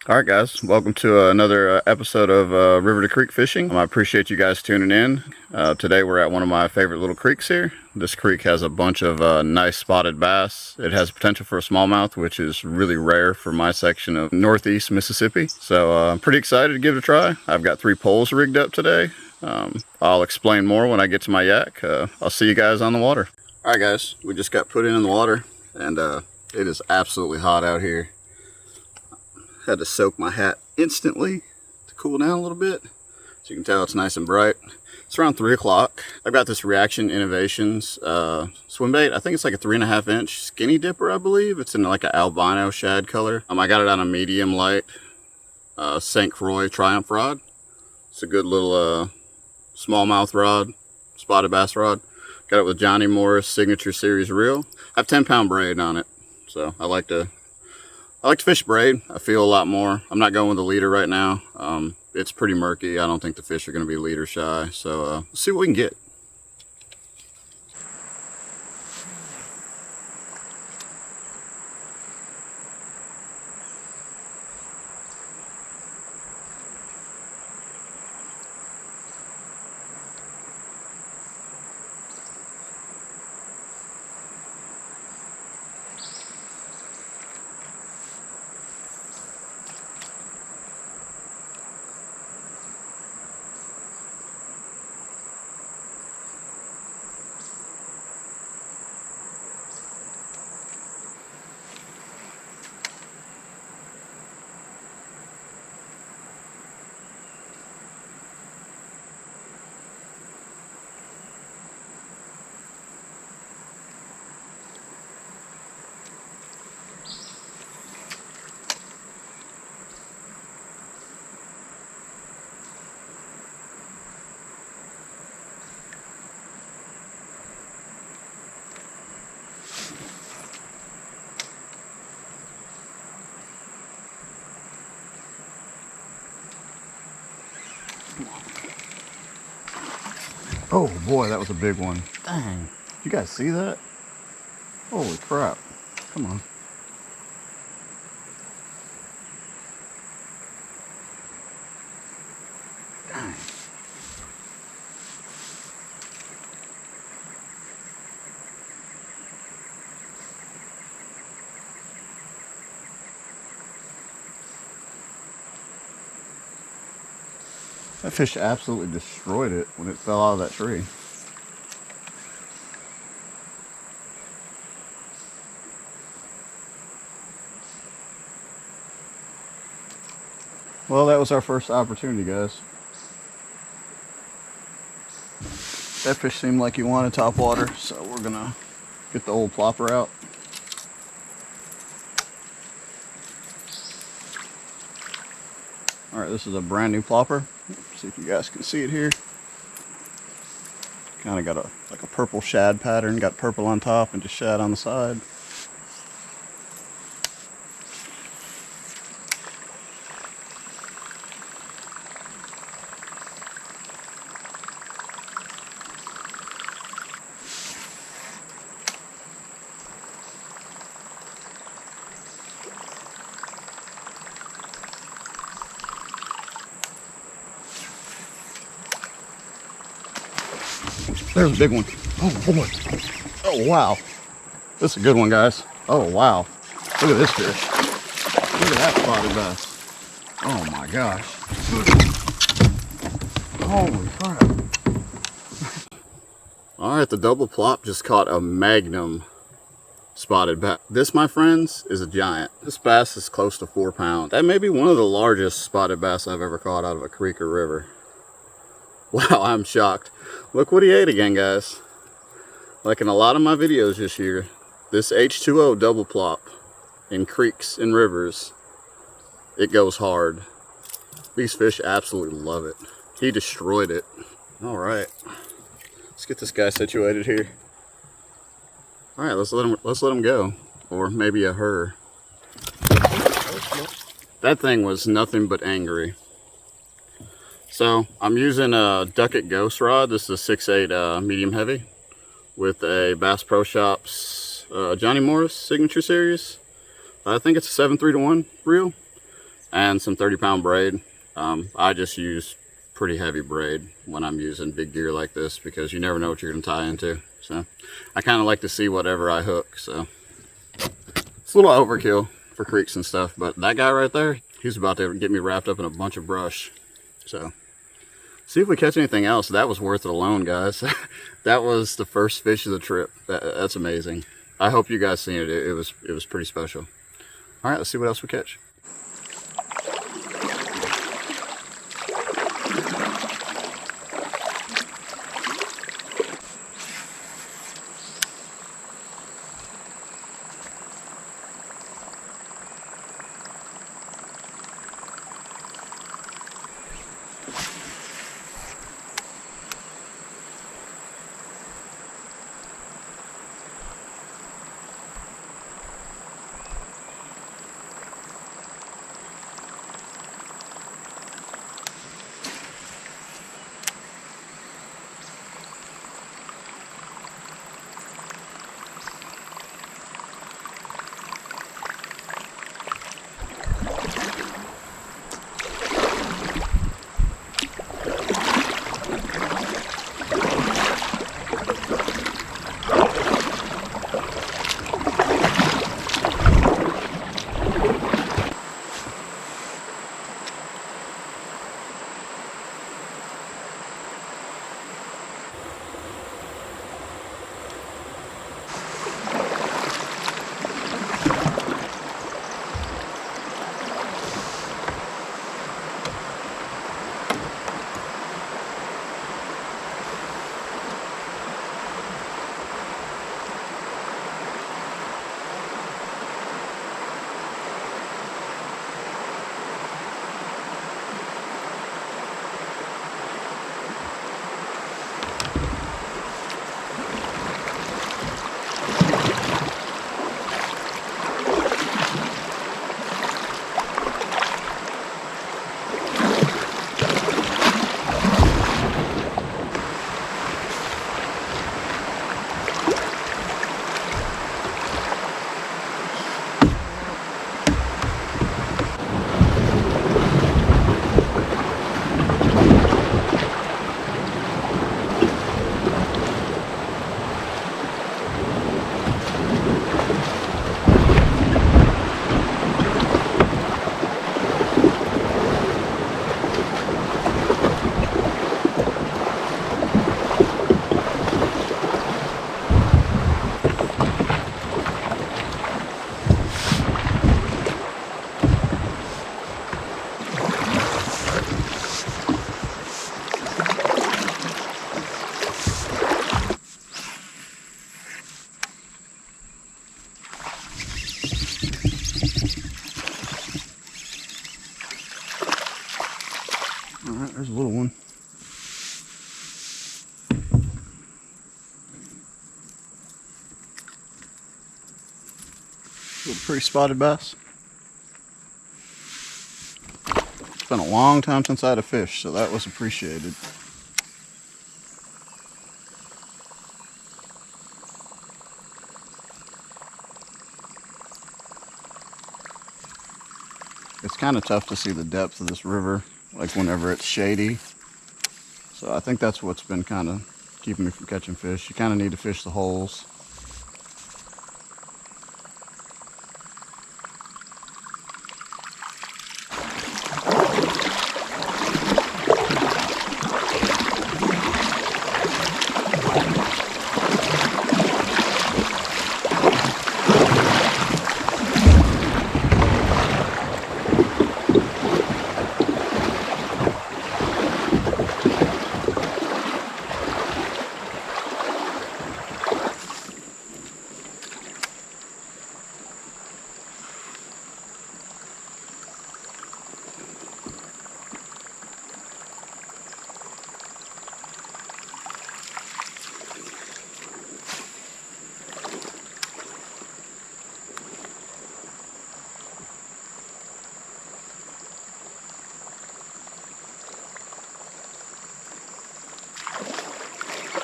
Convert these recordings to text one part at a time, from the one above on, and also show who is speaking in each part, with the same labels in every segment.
Speaker 1: Alright guys, welcome to another episode of River to Creek Fishing. I appreciate you guys tuning in. Today we're at one of my favorite little creeks here. This creek has a bunch of nice spotted bass. It has potential for a smallmouth, which is really rare for my section of northeast Mississippi. So I'm pretty excited to give it a try. I've got 3 poles rigged up today. I'll explain more when I get to my yak. I'll see you guys on the water. Alright guys, we just got put in the water and it is absolutely hot out here. Had to soak my hat instantly to cool down a little bit. So you can tell it's nice and bright. It's around 3 o'clock. I've got this Reaction Innovations swim bait. I think it's like a 3.5 inch skinny dipper, I believe. It's in like an albino shad color. I got it on a medium light St. Croix Triumph rod. It's a good little smallmouth rod, spotted bass rod. Got it with Johnny Morris Signature Series reel. I have 10-pound braid on it, so I like to fish braid. I feel a lot more. I'm not going with the leader right now. It's pretty murky. I don't think the fish are going to be leader shy. So let's see what we can get. Oh boy, that was a big one. Dang. Did you guys see that? Holy crap. Come on. Dang. That fish absolutely destroyed it when it fell out of that tree. Well, that was our first opportunity, guys. That fish seemed like he wanted top water, so we're gonna get the old plopper out. Alright, this is a brand new plopper. See if you guys can see it here. Kind of got like a purple shad pattern, got purple on top and just shad on the side. There's a big one. Oh boy. Oh wow. This is a good one, guys. Oh wow. Look at this fish. Look at that spotted bass. Oh my gosh. Holy crap. Alright, the double plop just caught a magnum spotted bass. This, my friends, is a giant. This bass is close to 4 pounds. That may be one of the largest spotted bass I've ever caught out of a creek or river. Wow, I'm shocked. Look what he ate again, guys. Like in a lot of my videos this year, this H2O double plop in creeks and rivers, it goes hard. These fish absolutely love it. He destroyed it. All right, let's get this guy situated here. All right, let's let him go, or maybe a her. That thing was nothing but angry. So I'm using a Ducket Ghost rod. This is a 6/8 medium heavy with a Bass Pro Shops Johnny Morris Signature Series. I think it's a 7/3-1 reel. and some 30-pound braid. I just use pretty heavy braid when I'm using big gear like this because you never know what you're going to tie into. So I kind of like to see whatever I hook. So it's a little overkill for creeks and stuff, but that guy right there, he's about to get me wrapped up in a bunch of brush. So see if we catch anything else. That was worth it alone, guys. That was the first fish of the trip. That's amazing. I hope you guys seen it. It was pretty special. All right, let's see what else we catch. All right, there's a little one. Little pretty spotted bass. It's been a long time since I had a fish, so that was appreciated. It's kind of tough to see the depth of this river, like whenever it's shady. So I think that's what's been kind of keeping me from catching fish. You kind of need to fish the holes.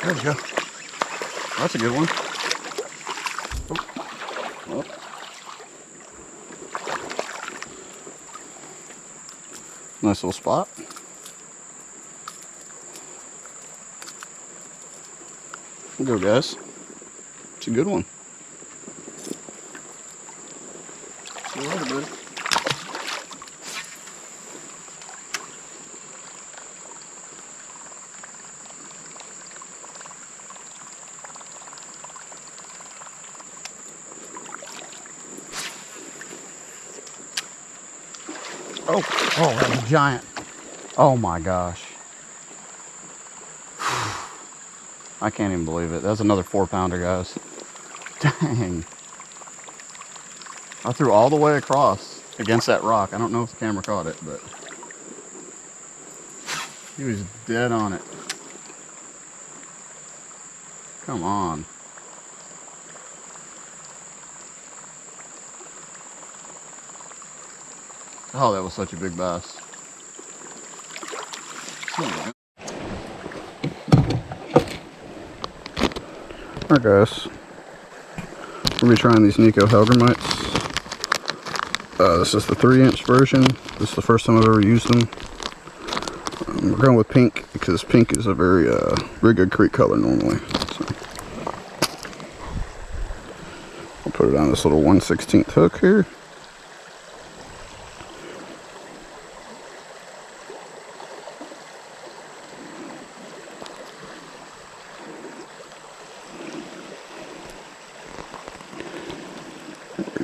Speaker 1: There we go. That's a good one. Oh. Nice little spot. There we go, guys. It's a good one. See you later, buddy. Oh, that was a giant. Oh my gosh. I can't even believe it. That's another 4-pounder, guys. Dang. I threw all the way across against that rock. I don't know if the camera caught it, but he was dead on it. Come on. Oh, that was such a big bass. Alright guys, we'll be trying these Nikko Hellgrammites. This is the 3-inch version. This is the first time I've ever used them. We're going with pink because pink is a very good creek color normally. So I'll put it on this little 1/16 hook here.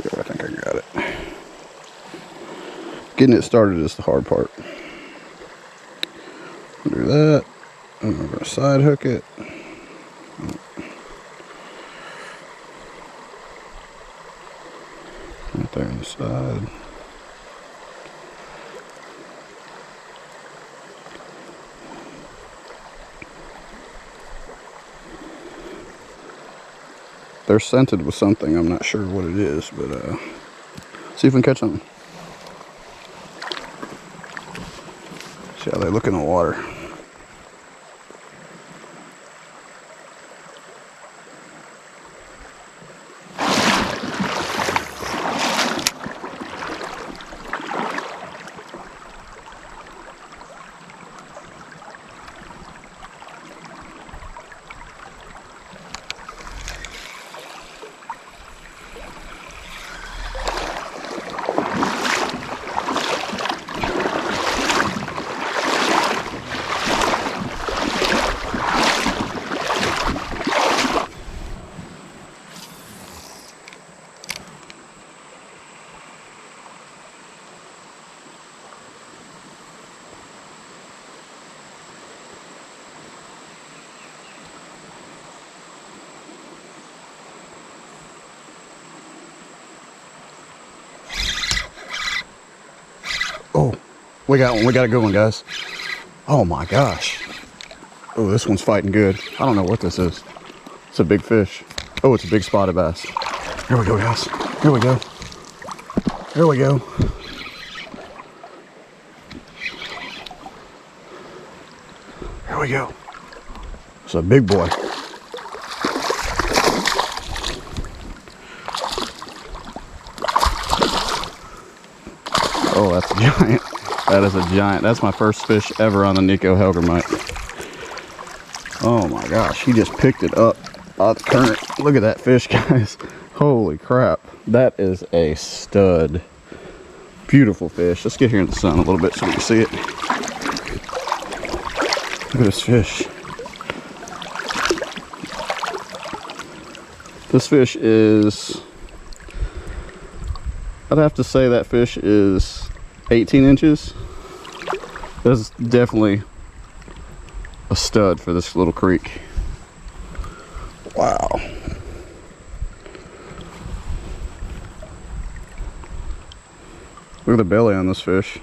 Speaker 1: I think I got it. Getting it started is the hard part. I'll do that, and we're going to side hook it. Right there on the side. They're scented with something. I'm not sure what it is, but see if we can catch something. See how they look in the water. Oh, we got one. We got a good one, guys. Oh my gosh. Oh, this one's fighting good. I don't know what this is. It's a big fish. Oh, it's a big spotted bass. Here we go, guys. Here we go. Here we go. Here we go. It's a big boy. Oh, that's a giant. That is a giant. That's my first fish ever on the Nikko Hellgrammite. Oh my gosh, he just picked it up out the current. Look at that fish, guys. Holy crap. That is a stud. Beautiful fish. Let's get here in the sun a little bit so we can see it. Look at this fish. This fish is, I'd have to say that fish is 18 inches. That's definitely a stud for this little creek. Wow. Look at the belly on this fish.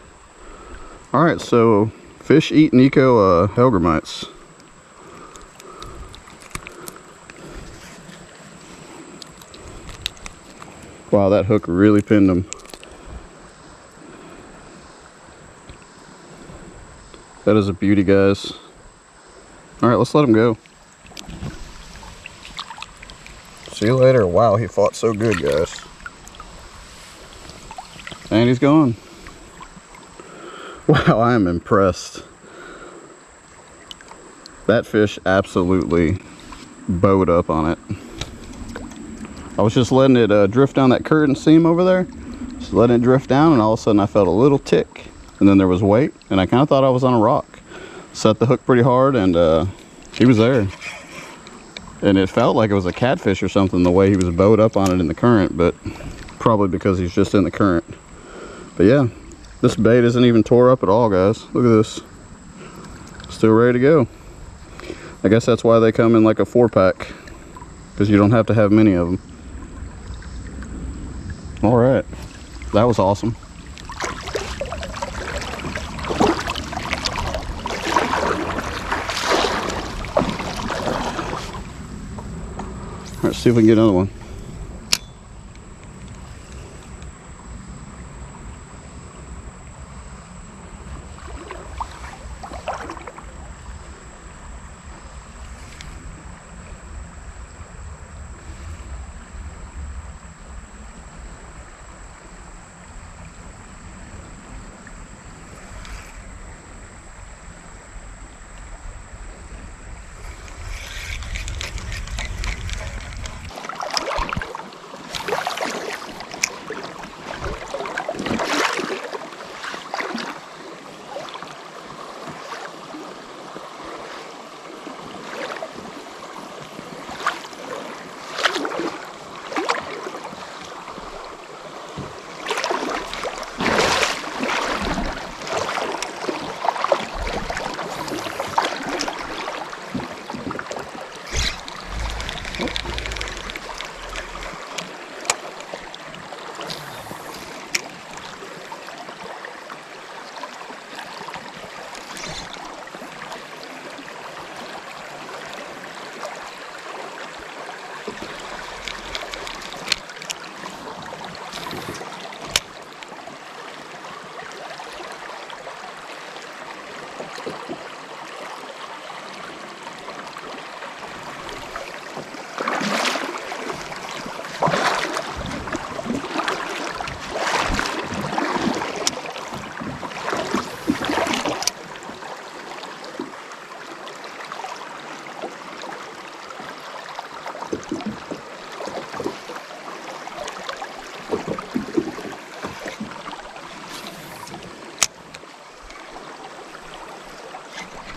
Speaker 1: Alright, so fish eat Nikko Hellgrammites. Wow, that hook really pinned him. That is a beauty, guys. Alright, let's let him go. See you later. Wow, he fought so good, guys. And he's gone. Wow, I am impressed. That fish absolutely bowed up on it. I was just letting it drift down that current seam over there. Just letting it drift down, and all of a sudden I felt a little tick, and then there was weight, and I kind of thought I was on a rock. Set the hook pretty hard, and he was there. And it felt like it was a catfish or something, the way he was bowed up on it in the current, but probably because he's just in the current. But yeah, this bait isn't even tore up at all, guys. Look at this. Still ready to go. I guess that's why they come in like a 4-pack, because you don't have to have many of them. All right, that was awesome. Let's see if we can get another one.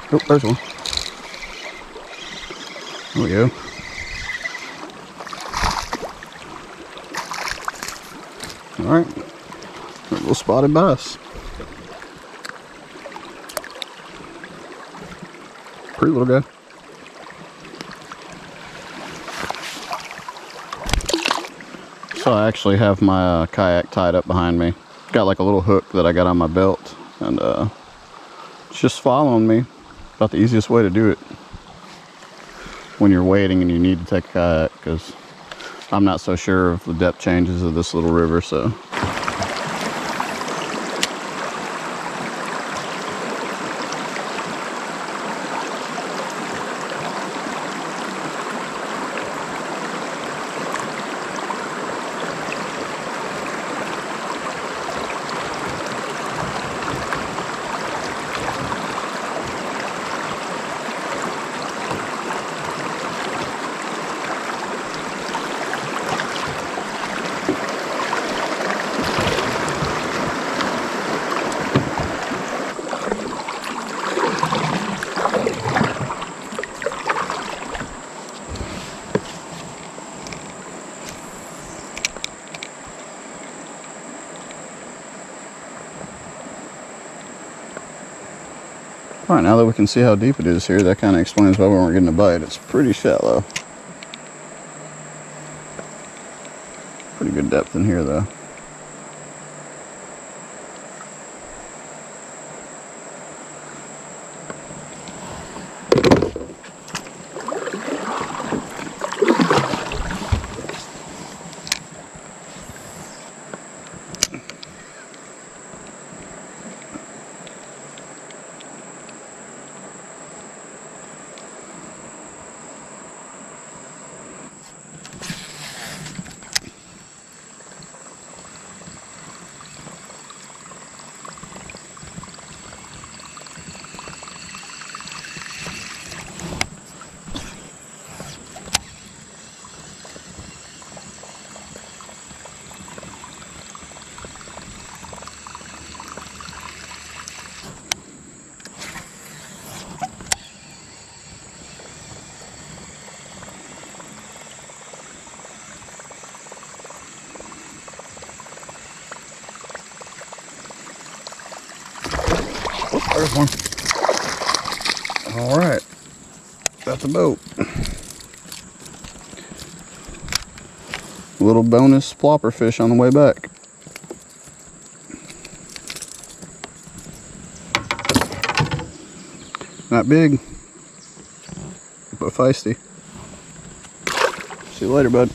Speaker 1: Oh, there's one. There we go. All right, a little spotted bass. Pretty little guy. So I actually have my kayak tied up behind me. Got like a little hook that I got on my belt, and it's just following me. About the easiest way to do it when you're wading and you need to take a kayak, because I'm not so sure of the depth changes of this little river, so. All right, now that we can see how deep it is here, that kind of explains why we weren't getting a bite. It's pretty shallow. Pretty good depth in here, though. There's one. All right, that's a boat. Little bonus plopper fish on the way back. Not big, but feisty. See you later, bud.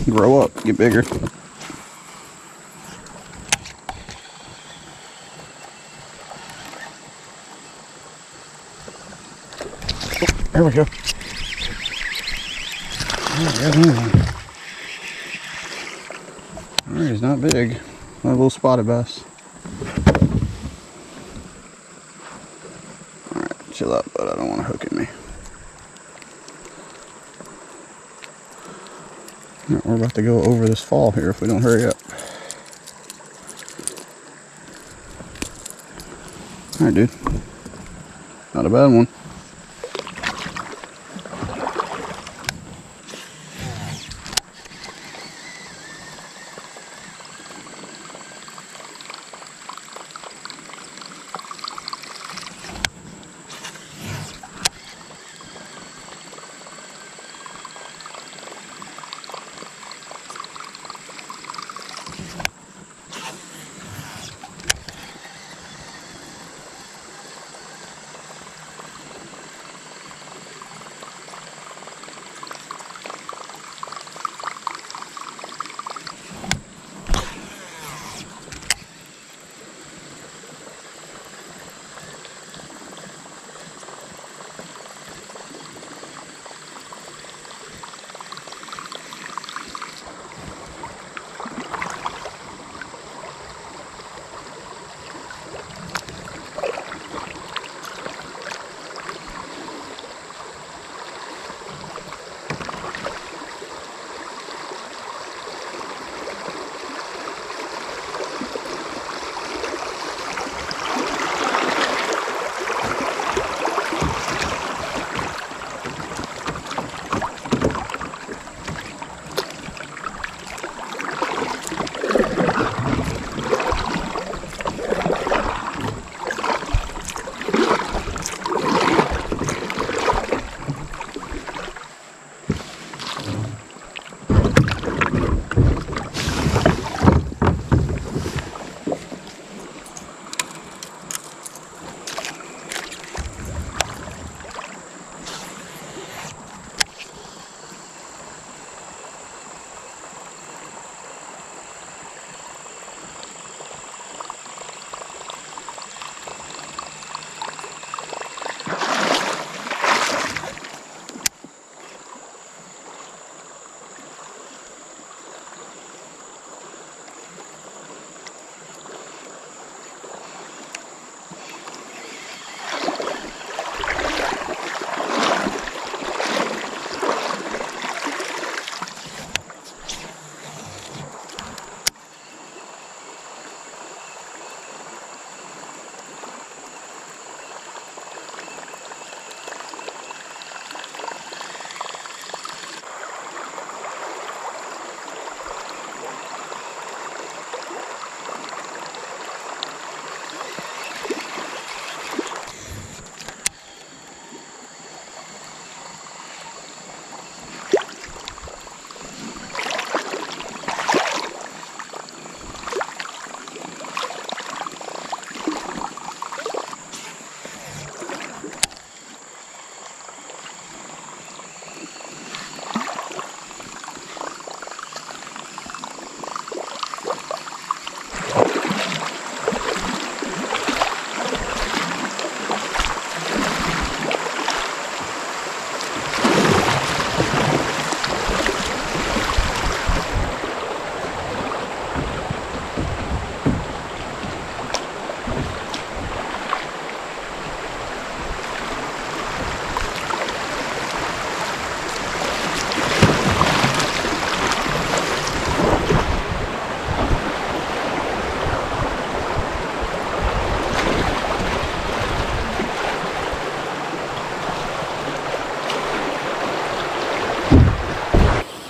Speaker 1: Grow up, get bigger. There we go. Alright, he's not big. A little spotted bass. Alright, chill out, bud. I don't want to hook at me. Alright, we're about to go over this fall here if we don't hurry up. Alright, dude. Not a bad one.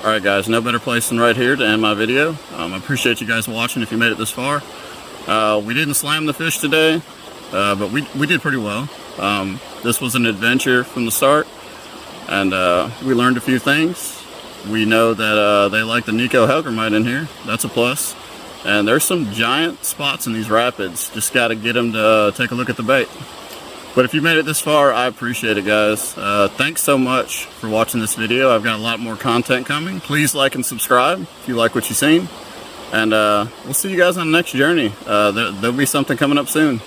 Speaker 2: Alright guys, no better place than right here to end my video. I appreciate you guys watching if you made it this far. We didn't slam the fish today. but we did pretty well. This was an adventure from the start, and we learned a few things. We know that they like the Nikko Hellgrammite in here. That's a plus. And there's some giant spots in these rapids. Just got to get them to take a look at the bait. But if you made it this far, I appreciate it, guys. Thanks so much for watching this video. I've got a lot more content coming. Please like and subscribe if you like what you've seen. And we'll see you guys on the next journey. There'll be something coming up soon.